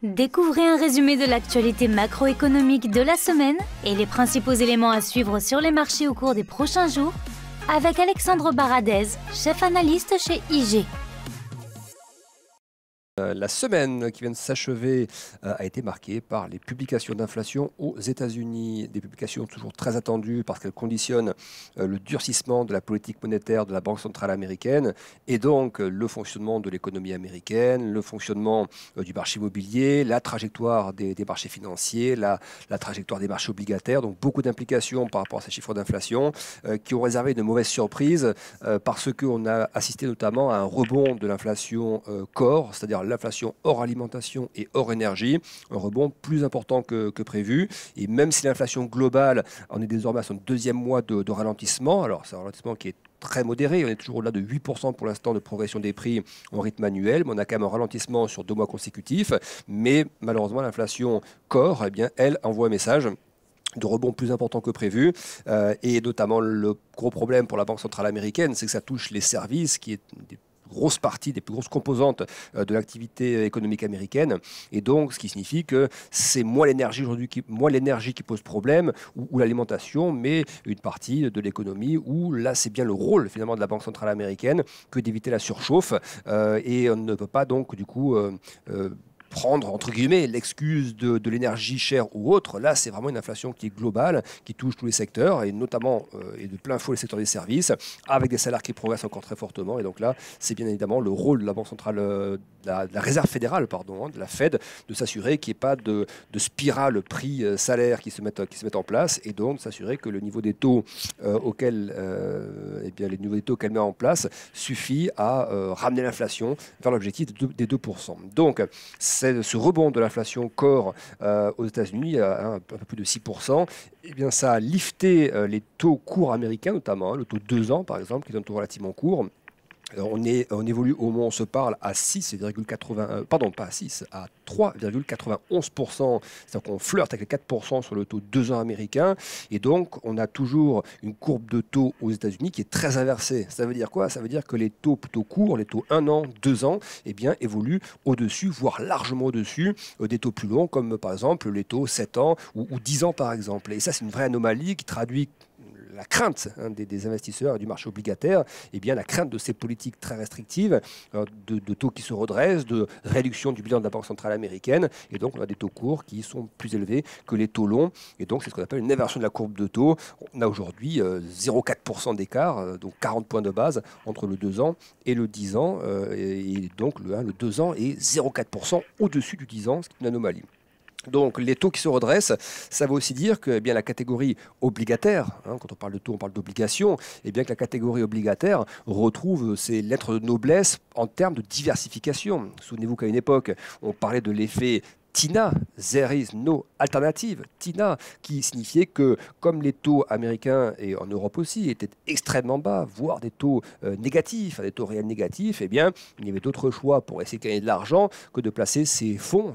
Découvrez un résumé de l'actualité macroéconomique de la semaine et les principaux éléments à suivre sur les marchés au cours des prochains jours avec Alexandre Baradez, chef analyste chez IG. La semaine qui vient de s'achever a été marquée par les publications d'inflation aux États-Unis. Des publications toujours très attendues parce qu'elles conditionnent le durcissement de la politique monétaire de la Banque centrale américaine et donc le fonctionnement de l'économie américaine, le fonctionnement du marché immobilier, la trajectoire des marchés financiers, la trajectoire des marchés obligataires. Donc beaucoup d'implications par rapport à ces chiffres d'inflation qui ont réservé de mauvaises surprises parce qu'on a assisté notamment à un rebond de l'inflation core, c'est-à-dire l'inflation hors alimentation et hors énergie, un rebond plus important que prévu. Et même si l'inflation globale en est désormais à son deuxième mois de ralentissement, alors c'est un ralentissement qui est très modéré, on est toujours au-delà de 8% pour l'instant de progression des prix en rythme annuel, mais on a quand même un ralentissement sur 2 mois consécutifs. Mais malheureusement, l'inflation core, eh bien, elle envoie un message de rebond plus important que prévu. Et notamment, le gros problème pour la Banque centrale américaine, c'est que ça touche les services, qui est des grosse partie des plus grosses composantes de l'activité économique américaine. Et donc, ce qui signifie que c'est moins l'énergie aujourd'hui, moins l'énergie qui pose problème, ou l'alimentation, mais une partie de l'économie où là, c'est bien le rôle finalement de la Banque centrale américaine que d'éviter la surchauffe. Et on ne peut pas donc, du coup, prendre, entre guillemets, l'excuse de l'énergie chère ou autre. Là, c'est vraiment une inflation qui est globale, qui touche tous les secteurs, et notamment, et de plein fouet, les secteurs des services, avec des salaires qui progressent encore très fortement. Et donc là, c'est bien évidemment le rôle de la Banque centrale, de la Réserve fédérale, pardon, de la Fed, de s'assurer qu'il n'y ait pas de spirale prix-salaire qui se mettent en place, et donc de s'assurer que le niveau des taux auquel qu'elle met en place suffit à ramener l'inflation vers l'objectif des 2%. Donc, ce rebond de l'inflation core aux États-Unis, un peu plus de 6%, eh bien, ça a lifté les taux courts américains, notamment le taux 2 ans, par exemple, qui est un taux relativement court. On évolue au moment où on se parle à 6,80, pardon, pas à 6, à 3,91%. C'est-à-dire qu'on flirte avec les 4% sur le taux 2 ans américain. Et donc, on a toujours une courbe de taux aux États-Unis qui est très inversée. Ça veut dire quoi? Ça veut dire que les taux plutôt courts, les taux 1 an, 2 ans, eh bien, évoluent au-dessus, voire largement au-dessus des taux plus longs, comme par exemple les taux 7 ans ou 10 ans, par exemple. Et ça, c'est une vraie anomalie qui traduit la crainte des investisseurs et du marché obligataire, eh bien, la crainte de ces politiques très restrictives, de taux qui se redressent, de réduction du bilan de la Banque centrale américaine. Et donc, on a des taux courts qui sont plus élevés que les taux longs. Et donc, c'est ce qu'on appelle une inversion de la courbe de taux. On a aujourd'hui 0,4% d'écart, donc 40 points de base entre le 2 ans et le 10 ans. Et donc, le 2 ans est 0,4% au-dessus du 10 ans, ce qui est une anomalie. Donc les taux qui se redressent, ça veut aussi dire que eh bien, la catégorie obligataire, quand on parle de taux, on parle d'obligation, eh bien que la catégorie obligataire retrouve ses lettres de noblesse en termes de diversification. Souvenez-vous qu'à une époque, on parlait de l'effet TINA, there is no alternative, TINA, qui signifiait que comme les taux américains et en Europe aussi étaient extrêmement bas, voire des taux négatifs, des taux réels négatifs, eh bien, il y avait d'autres choix pour essayer de gagner de l'argent que de placer ses fonds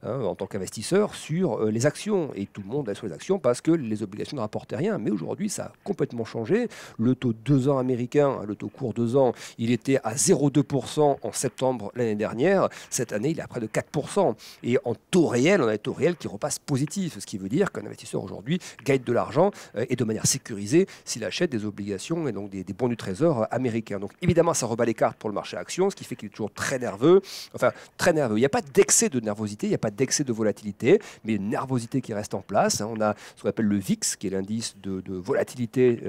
en tant qu'investisseur sur les actions. Et tout le monde allait sur les actions parce que les obligations ne rapportaient rien. Mais aujourd'hui, ça a complètement changé. Le taux 2 ans américain, le taux court 2 ans, il était à 0,2% en septembre l'année dernière. Cette année, il est à près de 4%. Et en taux réel, on a des taux réels qui repassent positifs, ce qui veut dire qu'un investisseur aujourd'hui gagne de l'argent et de manière sécurisée s'il achète des obligations et donc des bons du trésor américains. Donc évidemment, ça rebat les cartes pour le marché action, ce qui fait qu'il est toujours très nerveux. Enfin, très nerveux. Il n'y a pas d'excès de nervosité, il n'y a pas d'excès de volatilité, mais une nervosité qui reste en place. On a ce qu'on appelle le VIX, qui est l'indice de volatilité,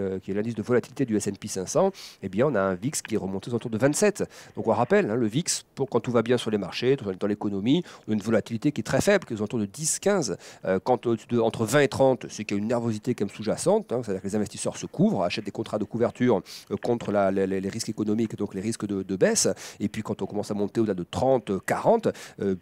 du S&P 500. Eh bien, on a un VIX qui est remonté aux alentours de 27. Donc on rappelle, le VIX, quand tout va bien sur les marchés, dans l'économie, on a une volatilité qui est très faible, qui est aux alentours de 10-15. Entre 20 et 30, c'est qu'il y a une nervosité quand même sous-jacente, c'est-à-dire que les investisseurs se couvrent, achètent des contrats de couverture contre les risques économiques, donc les risques de baisse. Et puis quand on commence à monter au-delà de 30, 40,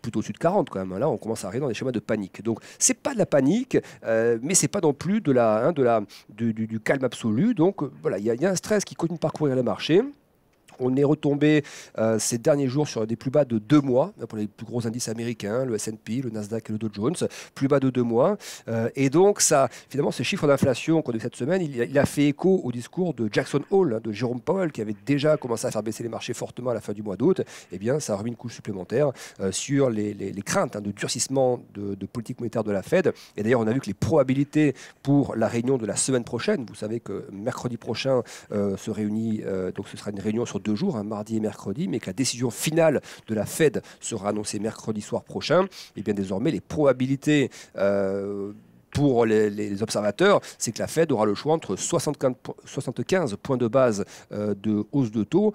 plutôt au-dessus de 40 quand même, là on commence à arriver dans des schémas de panique. Donc c'est pas de la panique, mais c'est pas non plus du calme absolu. Donc voilà, il y a un stress qui continue de parcourir les marchés. On est retombé ces derniers jours sur des plus bas de 2 mois pour les plus gros indices américains, le S&P, le Nasdaq et le Dow Jones, plus bas de 2 mois. Et donc, ça, finalement, ces chiffres d'inflation qu'on a eu cette semaine, il a fait écho au discours de Jackson Hole, de Jérôme Powell, qui avait déjà commencé à faire baisser les marchés fortement à la fin du mois d'août. Eh bien, ça a remis une couche supplémentaire sur les craintes de durcissement de politique monétaire de la Fed. Et d'ailleurs, on a vu que les probabilités pour la réunion de la semaine prochaine, vous savez que mercredi prochain se réunit, donc ce sera une réunion sur 2 jours, mardi et mercredi, mais que la décision finale de la Fed sera annoncée mercredi soir prochain, et bien désormais les probabilités pour les observateurs, c'est que la Fed aura le choix entre 75 points de base de hausse de taux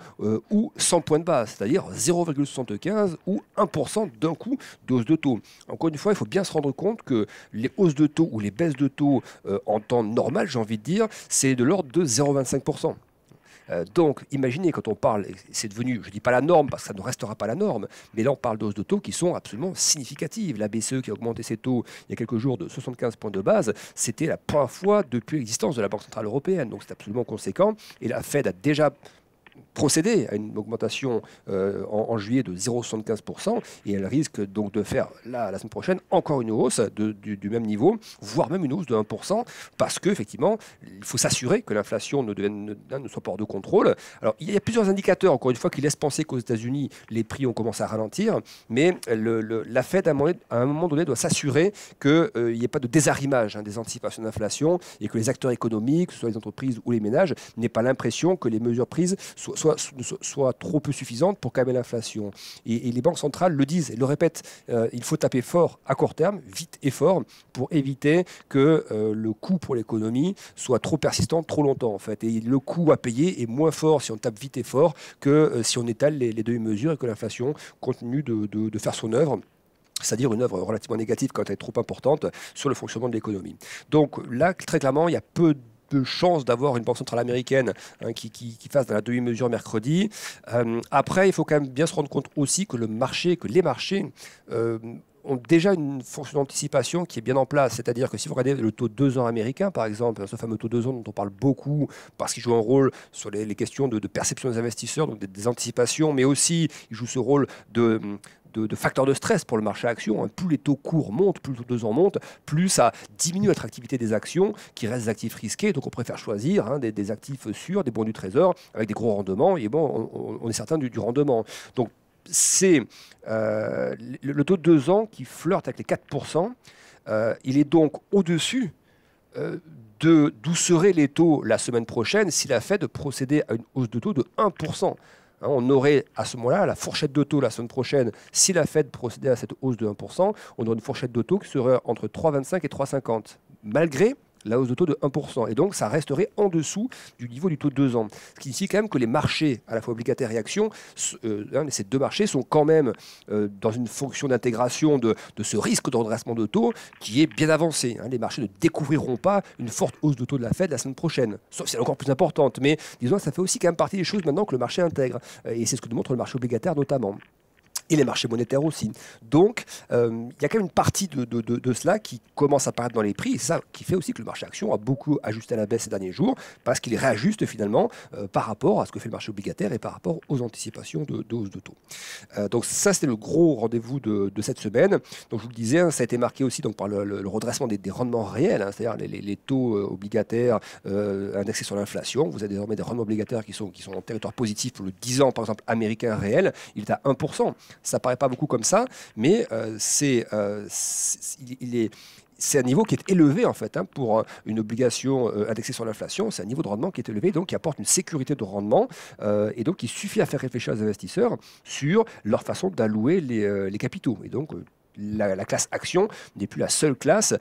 ou 100 points de base, c'est-à-dire 0,75 ou 1% d'un coup de hausse de taux. Encore une fois, il faut bien se rendre compte que les hausses de taux ou les baisses de taux en temps normal, j'ai envie de dire, c'est de l'ordre de 0,25%. Donc, imaginez quand on parle, c'est devenu, je ne dis pas la norme parce que ça ne restera pas la norme, mais là on parle d'hausses de taux qui sont absolument significatives. La BCE qui a augmenté ses taux il y a quelques jours de 75 points de base, c'était la première fois depuis l'existence de la Banque Centrale Européenne, donc c'est absolument conséquent. Et la Fed a déjà procéder à une augmentation en juillet de 0,75% et elle risque donc de faire la semaine prochaine encore une hausse du même niveau, voire même une hausse de 1% parce qu'effectivement, il faut s'assurer que l'inflation ne soit pas hors de contrôle. Alors, il y a plusieurs indicateurs, encore une fois, qui laissent penser qu'aux États-Unis, les prix ont commencé à ralentir, mais la Fed, à un moment donné, doit s'assurer qu'il n'y ait pas de désarrimage des anticipations d'inflation et que les acteurs économiques, que ce soit les entreprises ou les ménages, n'aient pas l'impression que les mesures prises soient trop peu suffisantes pour calmer l'inflation. Et les banques centrales le disent et le répètent, il faut taper fort à court terme, vite et fort, pour éviter que le coût pour l'économie soit trop persistant trop longtemps en fait. Et le coût à payer est moins fort si on tape vite et fort que si on étale les demi-mesures et que l'inflation continue de faire son œuvre. C'est-à-dire une œuvre relativement négative quand elle est trop importante sur le fonctionnement de l'économie. Donc là, très clairement, il y a peu de chances d'avoir une banque centrale américaine qui fasse dans la demi-mesure mercredi. Après, il faut quand même bien se rendre compte aussi que les marchés ont déjà une fonction d'anticipation qui est bien en place. C'est-à-dire que si vous regardez le taux de 2 ans américain, par exemple, ce fameux taux de 2 ans dont on parle beaucoup parce qu'il joue un rôle sur les questions de perception des investisseurs, donc des anticipations, mais aussi il joue ce rôle de facteurs de stress pour le marché action. Plus les taux courts montent, plus le taux de 2 ans monte, plus ça diminue l'attractivité des actions qui restent des actifs risqués. Donc on préfère choisir des actifs sûrs, des bons du trésor avec des gros rendements. Et bon, on est certain du rendement. Donc c'est le taux de 2 ans qui flirte avec les 4%. Il est donc au-dessus d'où seraient les taux la semaine prochaine si la Fed procédait à une hausse de taux de 1%. On aurait à ce moment-là la fourchette de taux la semaine prochaine, si la Fed procédait à cette hausse de 1%, on aurait une fourchette de taux qui serait entre 3,25 et 3,50, malgré la hausse de taux de 1%. Et donc, ça resterait en dessous du niveau du taux de 2 ans. Ce qui signifie quand même que les marchés, à la fois obligataires et actions, ces deux marchés sont quand même dans une fonction d'intégration de ce risque de redressement de taux qui est bien avancé. Les marchés ne découvriront pas une forte hausse de taux de la Fed la semaine prochaine, sauf si elle est encore plus importante. Mais disons que ça fait aussi quand même partie des choses maintenant que le marché intègre. Et c'est ce que démontre le marché obligataire notamment. Et les marchés monétaires aussi. Donc, il y a quand même une partie de cela qui commence à apparaître dans les prix, et c'est ça qui fait aussi que le marché action a beaucoup ajusté à la baisse ces derniers jours, parce qu'il réajuste finalement par rapport à ce que fait le marché obligataire et par rapport aux anticipations de hausse de taux. Donc ça, c'était le gros rendez-vous de cette semaine. Donc je vous le disais, ça a été marqué aussi donc, par le redressement des rendements réels, c'est-à-dire les taux obligataires indexés sur l'inflation. Vous avez désormais des rendements obligataires qui sont en territoire positif pour le 10 ans, par exemple, américain réel, il est à 1%. Ça paraît pas beaucoup comme ça, mais c'est un niveau qui est élevé en fait pour une obligation indexée sur l'inflation. C'est un niveau de rendement qui est élevé, donc qui apporte une sécurité de rendement et donc il suffit à faire réfléchir les investisseurs sur leur façon d'allouer les capitaux. Et donc la classe action n'est plus la seule classe,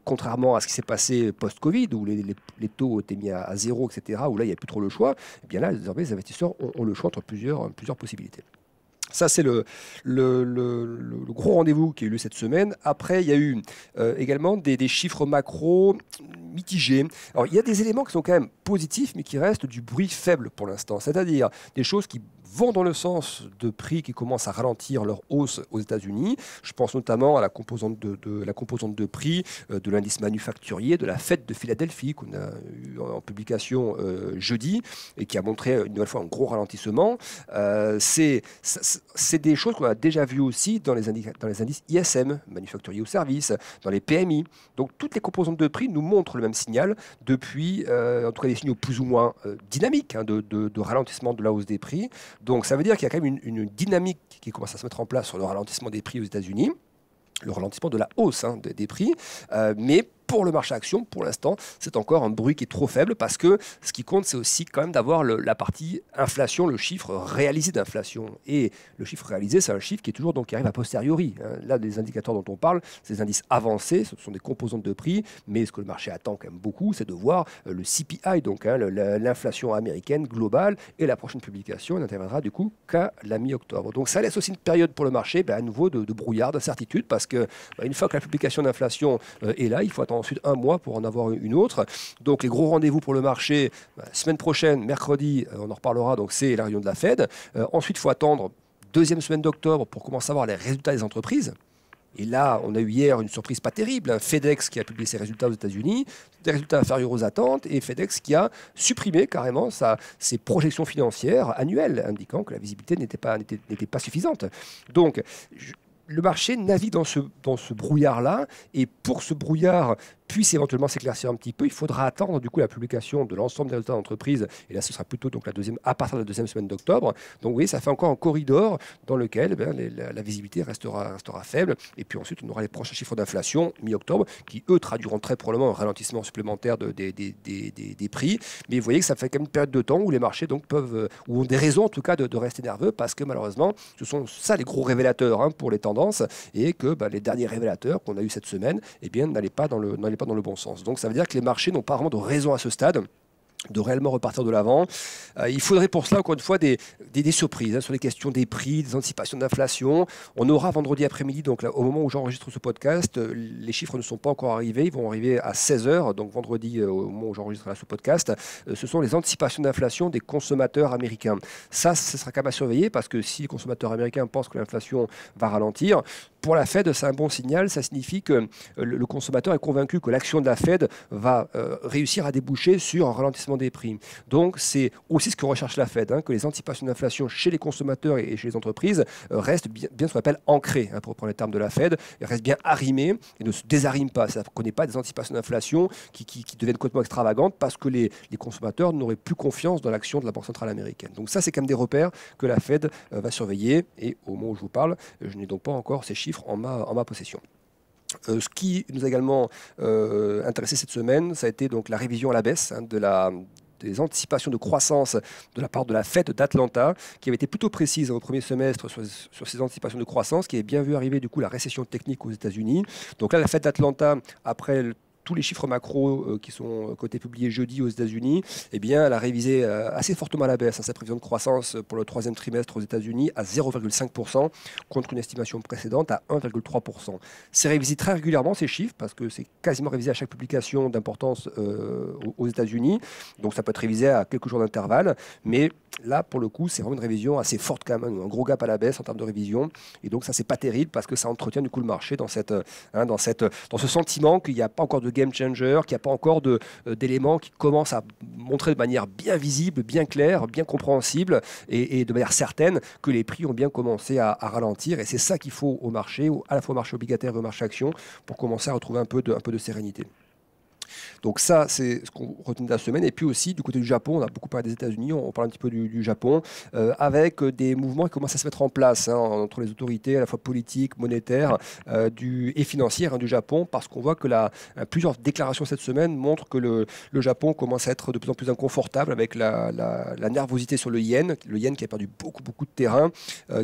contrairement à ce qui s'est passé post-Covid, où les taux étaient mis à zéro, etc., où là, il n'y a plus trop le choix. Et bien là, désormais, les investisseurs ont le choix entre plusieurs possibilités. Ça, c'est le gros rendez-vous qui a eu lieu cette semaine. Après, il y a eu également des chiffres macro mitigés. Alors, il y a des éléments qui sont quand même positifs, mais qui restent du bruit faible pour l'instant. C'est-à-dire des choses qui vont dans le sens de prix qui commencent à ralentir leur hausse aux États-Unis. Je pense notamment à la composante de prix de l'indice manufacturier de la Fed de Philadelphie qu'on a eu en publication jeudi et qui a montré une nouvelle fois un gros ralentissement. C'est des choses qu'on a déjà vues aussi dans les indices ISM, manufacturier ou services, dans les PMI. Donc toutes les composantes de prix nous montrent le même signal depuis, en tout cas des signaux plus ou moins dynamiques de ralentissement de la hausse des prix. Donc ça veut dire qu'il y a quand même une dynamique qui commence à se mettre en place sur le ralentissement des prix aux États-Unis, le ralentissement de la hausse des prix, mais pour le marché action, pour l'instant, c'est encore un bruit qui est trop faible parce que ce qui compte, c'est aussi quand même d'avoir la partie inflation, le chiffre réalisé d'inflation. Et le chiffre réalisé, c'est un chiffre qui est toujours donc qui arrive a posteriori. Là, les indicateurs dont on parle, c'est des indices avancés, ce sont des composantes de prix, mais ce que le marché attend quand même beaucoup, c'est de voir le CPI, donc l'inflation américaine globale, et la prochaine publication n'interviendra du coup qu'à la mi-octobre. Donc ça laisse aussi une période pour le marché, à nouveau de brouillard, d'incertitude, parce que une fois que la publication d'inflation est là, il faut attendre ensuite un mois pour en avoir une autre. Donc les gros rendez-vous pour le marché, semaine prochaine, mercredi, on en reparlera, donc c'est la réunion de la Fed. Ensuite, il faut attendre deuxième semaine d'octobre pour commencer à voir les résultats des entreprises. Et là, on a eu hier une surprise pas terrible, FedEx qui a publié ses résultats aux États-Unis, des résultats inférieurs aux attentes, et FedEx qui a supprimé carrément ses projections financières annuelles, indiquant que la visibilité n'était pas suffisante. Donc, le marché navigue dans ce brouillard-là, et pour ce brouillard puisse éventuellement s'éclaircir un petit peu, il faudra attendre du coup la publication de l'ensemble des résultats d'entreprise, et là ce sera plutôt donc à partir de la deuxième semaine d'octobre. Donc vous voyez, ça fait encore un corridor dans lequel la visibilité restera faible, et puis ensuite on aura les prochains chiffres d'inflation mi-octobre qui eux traduiront très probablement un ralentissement supplémentaire des prix, mais vous voyez que ça fait quand même une période de temps où les marchés donc peuvent, ou ont des raisons en tout cas de rester nerveux, parce que malheureusement ce sont ça les gros révélateurs pour les tendances, et que les derniers révélateurs qu'on a eu cette semaine n'allaient pas dans le bon sens. Donc ça veut dire que les marchés n'ont pas vraiment de raison à ce stade de réellement repartir de l'avant. Il faudrait pour cela, encore une fois, des surprises sur les questions des prix, des anticipations d'inflation. On aura vendredi après-midi, donc là, au moment où j'enregistre ce podcast, les chiffres ne sont pas encore arrivés, ils vont arriver à 16h, donc vendredi, au moment où j'enregistre ce podcast. Ce sont les anticipations d'inflation des consommateurs américains. Ça, ce sera quand même à surveiller, parce que si les consommateurs américains pensent que l'inflation va ralentir, pour la Fed, c'est un bon signal. Ça signifie que le consommateur est convaincu que l'action de la Fed va réussir à déboucher sur un ralentissement des prix. Donc, c'est aussi ce que recherche la Fed, que les anticipations d'inflation chez les consommateurs et chez les entreprises restent bien ce qu'on appelle ancrées, pour reprendre les termes de la Fed, restent bien arrimées et ne se désarriment pas. Ça ne connaît pas des anticipations d'inflation qui deviennent complètement extravagantes parce que les consommateurs n'auraient plus confiance dans l'action de la Banque centrale américaine. Donc ça, c'est quand même des repères que la Fed va surveiller, et au moment où je vous parle, je n'ai donc pas encore ces chiffres en ma possession. Ce qui nous a également intéressé cette semaine, ça a été donc la révision à la baisse des anticipations de croissance de la part de la Fed d'Atlanta, qui avait été plutôt précise au premier semestre sur ces anticipations de croissance, qui avait bien vu arriver du coup la récession technique aux États-Unis. Donc là, la Fed d'Atlanta, après tous les chiffres macro qui sont côté publiés jeudi aux États-Unis, elle a révisé assez fortement à la baisse sa prévision de croissance pour le troisième trimestre aux États-Unis à 0,5% contre une estimation précédente à 1,3%. C'est révisé très régulièrement ces chiffres parce que c'est quasiment révisé à chaque publication d'importance aux États-Unis. Donc ça peut être révisé à quelques jours d'intervalle, mais là pour le coup c'est vraiment une révision assez forte quand même, un gros gap à la baisse en termes de révision, et donc ça c'est pas terrible parce que ça entretient du coup le marché dans ce sentiment qu'il n'y a pas encore de game changer, qu'il n'y a pas encore d'éléments qui commencent à montrer de manière bien visible, bien claire, bien compréhensible et de manière certaine que les prix ont bien commencé à ralentir, et c'est ça qu'il faut au marché, à la fois au marché obligataire et au marché action, pour commencer à retrouver un peu de sérénité. Donc ça, c'est ce qu'on retient de la semaine. Et puis aussi, du côté du Japon, on a beaucoup parlé des États-Unis, on parle un petit peu du Japon, avec des mouvements qui commencent à se mettre en place entre les autorités à la fois politiques, monétaires et financières du Japon, parce qu'on voit que plusieurs déclarations cette semaine montrent que le Japon commence à être de plus en plus inconfortable avec la nervosité sur le yen qui a perdu beaucoup de terrain,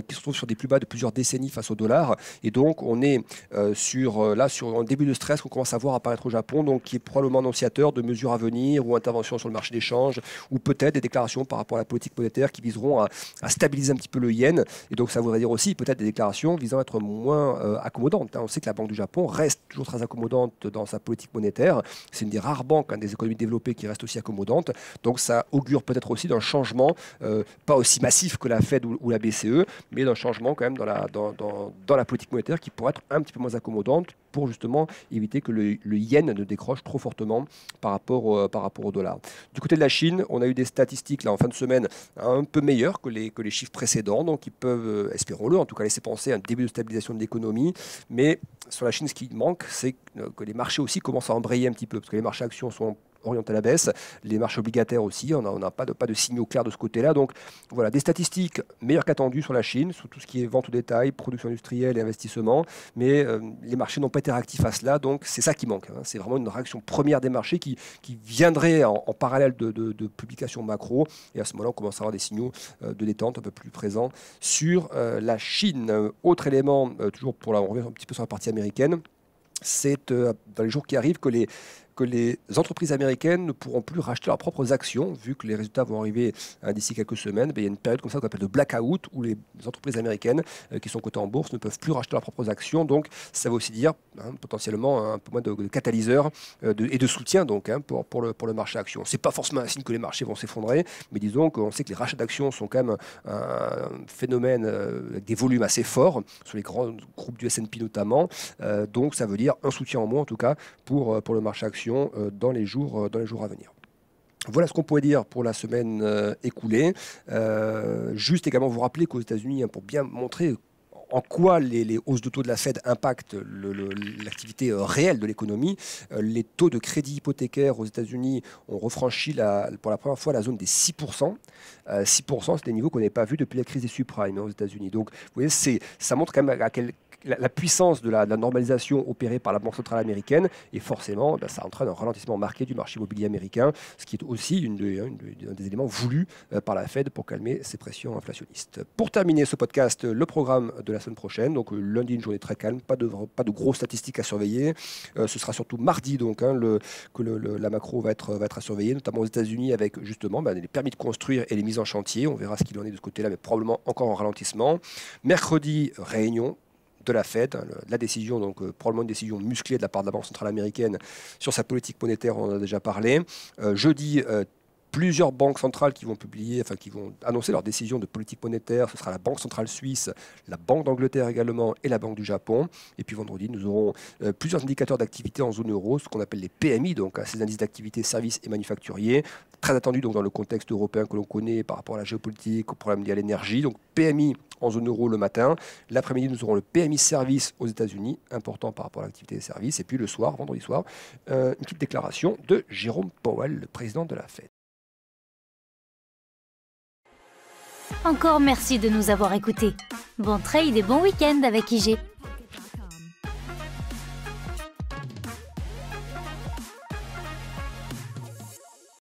qui se trouve sur des plus bas de plusieurs décennies face au dollar. Et donc, on est sur un début de stress qu'on commence à voir apparaître au Japon, donc qui est probablement annonciateur de mesures à venir ou interventions sur le marché des change, ou peut-être des déclarations par rapport à la politique monétaire qui viseront à stabiliser un petit peu le yen. Et donc ça voudrait dire aussi peut-être des déclarations visant à être moins accommodantes. On sait que la Banque du Japon reste toujours très accommodante dans sa politique monétaire. C'est une des rares banques des économies développées qui reste aussi accommodante. Donc ça augure peut-être aussi d'un changement, pas aussi massif que la Fed ou la BCE, mais d'un changement quand même dans la politique monétaire qui pourrait être un petit peu moins accommodante pour justement éviter que le yen ne décroche trop fortement par rapport au dollar. Du côté de la Chine, on a eu des statistiques là en fin de semaine un peu meilleures que les chiffres précédents, donc ils peuvent, espérons-le, en tout cas laisser penser à un début de stabilisation de l'économie. Mais sur la Chine, ce qui manque, c'est que les marchés aussi commencent à embrayer un petit peu, parce que les marchés actions sont orientés à la baisse, les marchés obligataires aussi, on n'a pas de signaux clairs de ce côté-là. Donc voilà, des statistiques meilleures qu'attendues sur la Chine, sur tout ce qui est vente au détail, production industrielle et investissement, mais les marchés n'ont pas été réactifs à cela, donc c'est ça qui manque. C'est vraiment une réaction première des marchés qui viendrait en parallèle de publications macro, et à ce moment-là, on commence à avoir des signaux de détente un peu plus présents sur la Chine. Autre élément, toujours on revient un petit peu sur la partie américaine, c'est dans les jours qui arrivent que les entreprises américaines ne pourront plus racheter leurs propres actions, vu que les résultats vont arriver d'ici quelques semaines. Il y a une période comme ça qu'on appelle de blackout, où les entreprises américaines qui sont cotées en bourse ne peuvent plus racheter leurs propres actions. Donc ça veut aussi dire potentiellement un peu moins de catalyseur et de soutien donc, pour le marché action. Ce n'est pas forcément un signe que les marchés vont s'effondrer, mais disons qu'on sait que les rachats d'actions sont quand même un phénomène avec des volumes assez forts, sur les grands groupes du S&P notamment. Donc ça veut dire un soutien en moins en tout cas pour le marché action dans les jours à venir. Voilà ce qu'on pourrait dire pour la semaine écoulée. Juste également vous rappeler qu'aux États-Unis, pour bien montrer en quoi les hausses de taux de la Fed impactent l'activité réelle de l'économie, les taux de crédit hypothécaire aux États-Unis ont refranchi pour la première fois la zone des 6%. 6%, c'est des niveaux qu'on n'avait pas vus depuis la crise des subprimes aux États-Unis. Donc, vous voyez, ça montre quand même la puissance de la normalisation opérée par la Banque centrale américaine, et forcément, ça entraîne un ralentissement marqué du marché immobilier américain, ce qui est aussi un des éléments voulus par la Fed pour calmer ces pressions inflationnistes. Pour terminer ce podcast, le programme de la semaine prochaine, donc lundi, une journée très calme, pas de grosses statistiques à surveiller. Ce sera surtout mardi donc, que la macro va être à surveiller, notamment aux États-Unis avec justement les permis de construire et les mises en chantier. On verra ce qu'il en est de ce côté-là, mais probablement encore en ralentissement. Mercredi, réunion de la Fed, la décision, donc probablement une décision musclée de la part de la Banque centrale américaine sur sa politique monétaire, on en a déjà parlé. Jeudi, plusieurs banques centrales qui vont annoncer leur décision de politique monétaire. Ce sera la Banque centrale suisse, la Banque d'Angleterre également et la Banque du Japon. Et puis vendredi, nous aurons plusieurs indicateurs d'activité en zone euro, ce qu'on appelle les PMI, donc ces indices d'activité services et manufacturiers, très attendus donc, dans le contexte européen que l'on connaît par rapport à la géopolitique, aux problèmes liés à l'énergie. Donc PMI en zone euro le matin. L'après-midi, nous aurons le PMI service aux États-Unis, important par rapport à l'activité des services. Et puis le soir, vendredi soir, une petite déclaration de Jérôme Powell, le président de la Fed. Encore merci de nous avoir écoutés. Bon trade et bon week-end avec IG.